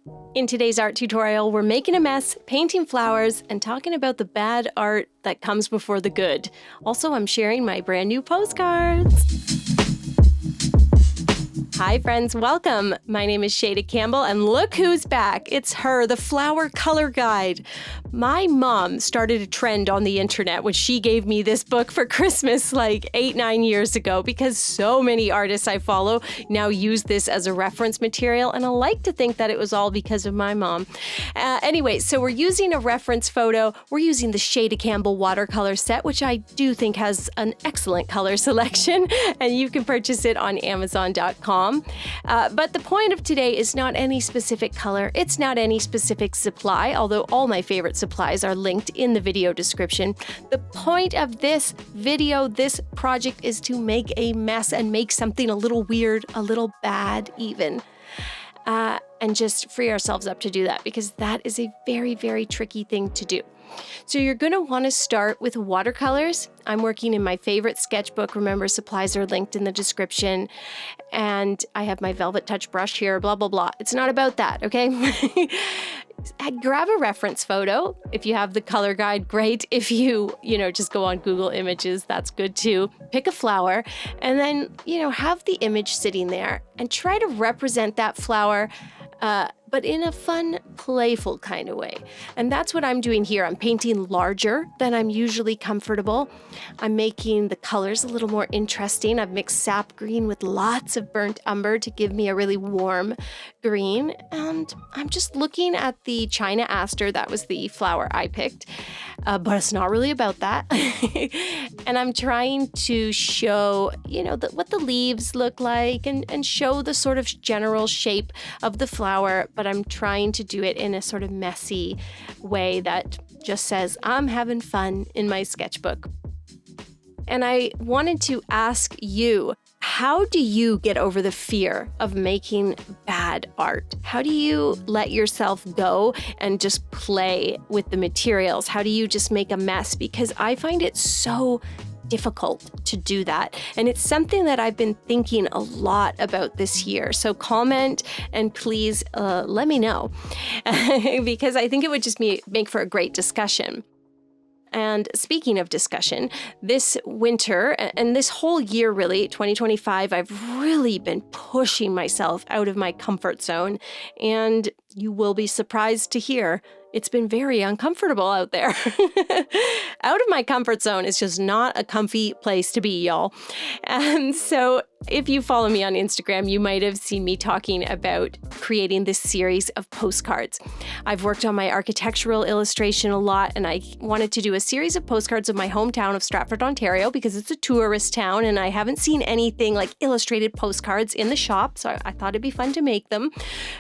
In today's art tutorial, we're making a mess, painting flowers, and talking about the bad art that comes before the good. Also, I'm sharing my brand new postcards. Hi friends, welcome. My name is Shayda Campbell, and look who's back. It's her, the flower color guide. My mom started a trend on the internet when she gave me this book for Christmas like 8-9 years ago, because so many artists I follow now use this as a reference material, and I like to think that it was all because of my mom. Anyway, so we're using a reference photo. We're using the Shayda Campbell watercolor set, which I do think has an excellent color selection, and you can purchase it on Amazon.com. But the point of today is not any specific color. It's not any specific supply, although all my favorite supplies are linked in the video description. The point of this video, this project, is to make a mess and make something a little weird, a little bad even. And just free ourselves up to do that, because that is a very, very tricky thing to do. So you're going to want to start with watercolors. I'm working in my favorite sketchbook. Remember, supplies are linked in the description. And I have my Velvet Touch brush here, blah, blah, blah. It's not about that, okay? Grab a reference photo. If you have the color guide, great. If you just go on Google Images, that's good too. Pick a flower and then, have the image sitting there and try to represent that flower but in a fun, playful kind of way. And that's what I'm doing here. I'm painting larger than I'm usually comfortable. I'm making the colors a little more interesting. I've mixed sap green with lots of burnt umber to give me a really warm green. And I'm just looking at the China Aster. That was the flower I picked, but it's not really about that. And I'm trying to show, what the leaves look like and show the sort of general shape of the flower, but I'm trying to do it in a sort of messy way that just says, I'm having fun in my sketchbook. And I wanted to ask you, how do you get over the fear of making bad art? How do you let yourself go and just play with the materials? How do you just make a mess? Because I find it so difficult to do that. And it's something that I've been thinking a lot about this year. So comment and please let me know because I think it would just make for a great discussion. And speaking of discussion, this winter and this whole year, really, 2025, I've really been pushing myself out of my comfort zone. And you will be surprised to hear it's been very uncomfortable out there. Out of my comfort zone is just not a comfy place to be, y'all. And so if you follow me on Instagram, you might have seen me talking about creating this series of postcards. I've worked on my architectural illustration a lot, and I wanted to do a series of postcards of my hometown of Stratford, Ontario, because it's a tourist town, and I haven't seen anything like illustrated postcards in the shop, so I thought it'd be fun to make them.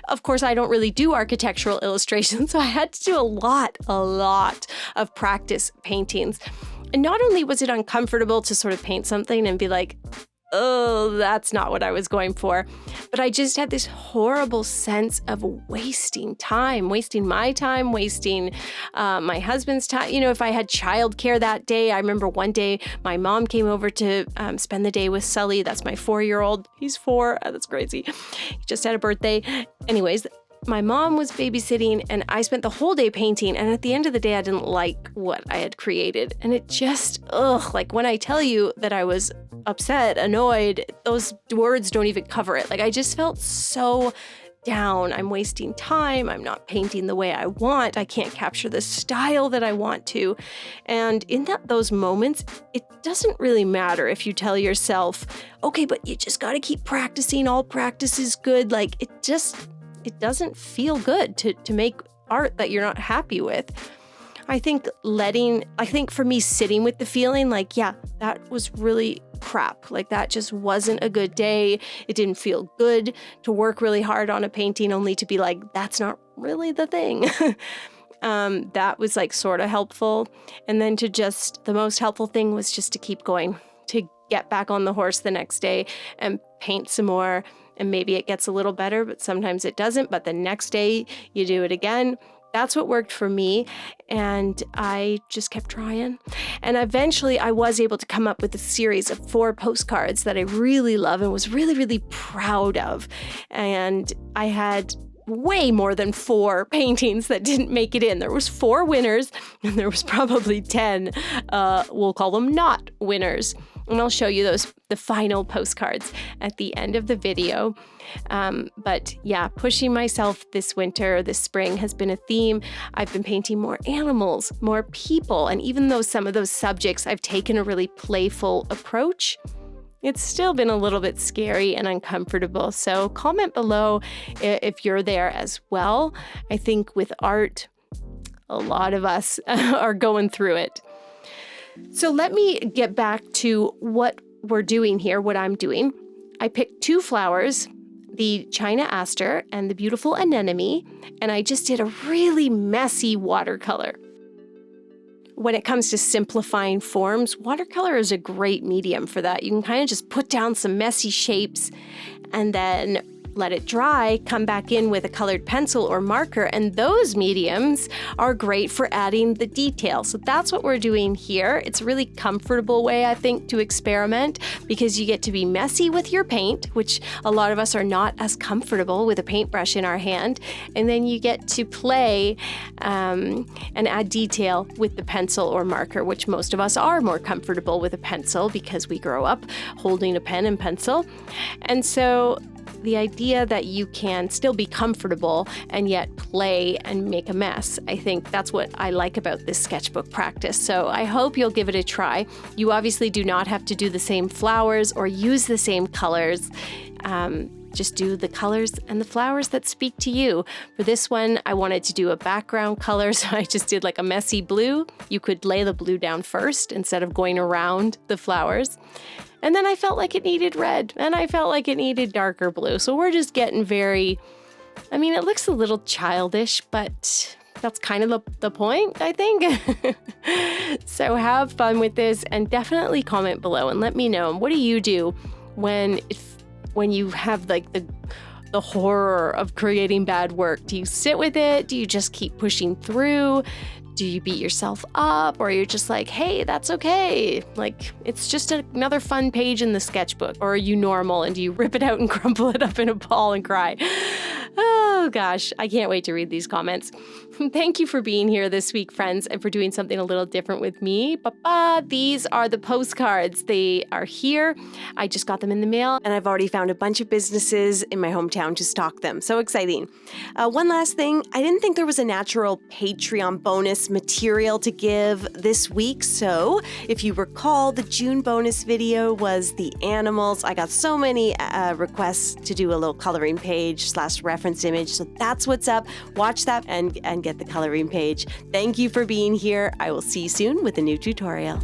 Of course, I don't really do architectural illustrations, so I had to do a lot of practice paintings. And not only was it uncomfortable to sort of paint something and be like, oh, that's not what I was going for, but I just had this horrible sense of wasting time, wasting my time, wasting my husband's time. If I had childcare that day, I remember one day my mom came over to spend the day with Sully. That's my 4-year-old. He's 4. That's crazy. He just had a birthday. Anyways, my mom was babysitting and I spent the whole day painting, and at the end of the day I didn't like what I had created, and it just like when I tell you that I was upset, annoyed, those words don't even cover it. Like, I just felt so down. I'm wasting time. I'm not painting the way I want. I can't capture the style that I want to. And in those moments, it doesn't really matter if you tell yourself, okay, but you just got to keep practicing. All practice is good. Like, it doesn't feel good to make art that you're not happy with. I think for me, sitting with the feeling like, yeah, that was really crap. Like, that just wasn't a good day. It didn't feel good to work really hard on a painting only to be like, that's not really the thing. That was like sort of helpful. And then the most helpful thing was just to keep going, to get back on the horse the next day and paint some more. And maybe it gets a little better, but sometimes it doesn't. But the next day you do it again. That's what worked for me. And I just kept trying. And eventually I was able to come up with a series of 4 postcards that I really love and was really, really proud of. And I had way more than 4 paintings that didn't make it in. There was 4 winners, and there was probably 10, we'll call them not winners. And I'll show you the final postcards at the end of the video. But yeah, pushing myself this winter, this spring has been a theme. I've been painting more animals, more people. And even though some of those subjects I've taken a really playful approach, it's still been a little bit scary and uncomfortable. So comment below if you're there as well. I think with art, a lot of us are going through it. So let me get back to what we're doing here, what I'm doing. I picked 2 flowers, the China Aster and the beautiful Anemone, and I just did a really messy watercolor. When it comes to simplifying forms, watercolor is a great medium for that. You can kind of just put down some messy shapes and then let it dry, come back in with a colored pencil or marker, and those mediums are great for adding the detail. So that's what we're doing here. It's a really comfortable way, I think, to experiment because you get to be messy with your paint, which a lot of us are not as comfortable with a paintbrush in our hand, and then you get to play and add detail with the pencil or marker, which most of us are more comfortable with a pencil because we grow up holding a pen and pencil. And so the idea that you can still be comfortable and yet play and make a mess, I think that's what I like about this sketchbook practice. So I hope you'll give it a try. You obviously do not have to do the same flowers or use the same colors. Just do the colors and the flowers that speak to you. For this one, I wanted to do a background color, so I just did like a messy blue. You could lay the blue down first instead of going around the flowers. And then I felt like it needed red, and I felt like it needed darker blue. So we're just getting it looks a little childish, but that's kind of the point, I think. So have fun with this and definitely comment below and let me know, what do you do when you have like the horror of creating bad work? Do you sit with it? Do you just keep pushing through? Do you beat yourself up, or you're just like, hey, that's okay. Like, it's just another fun page in the sketchbook. Or are you normal and do you rip it out and crumple it up in a ball and cry? Oh gosh, I can't wait to read these comments. Thank you for being here this week, friends, and for doing something a little different with me. These are the postcards. They are here. I just got them in the mail, and I've already found a bunch of businesses in my hometown to stock them. So exciting. One last thing, I didn't think there was a natural Patreon bonus material to give this week. So if you recall, the June bonus video was the animals. I got so many requests to do a little coloring page / reference image. So that's what's up. Watch that and get the coloring page. Thank you for being here. I will see you soon with a new tutorial.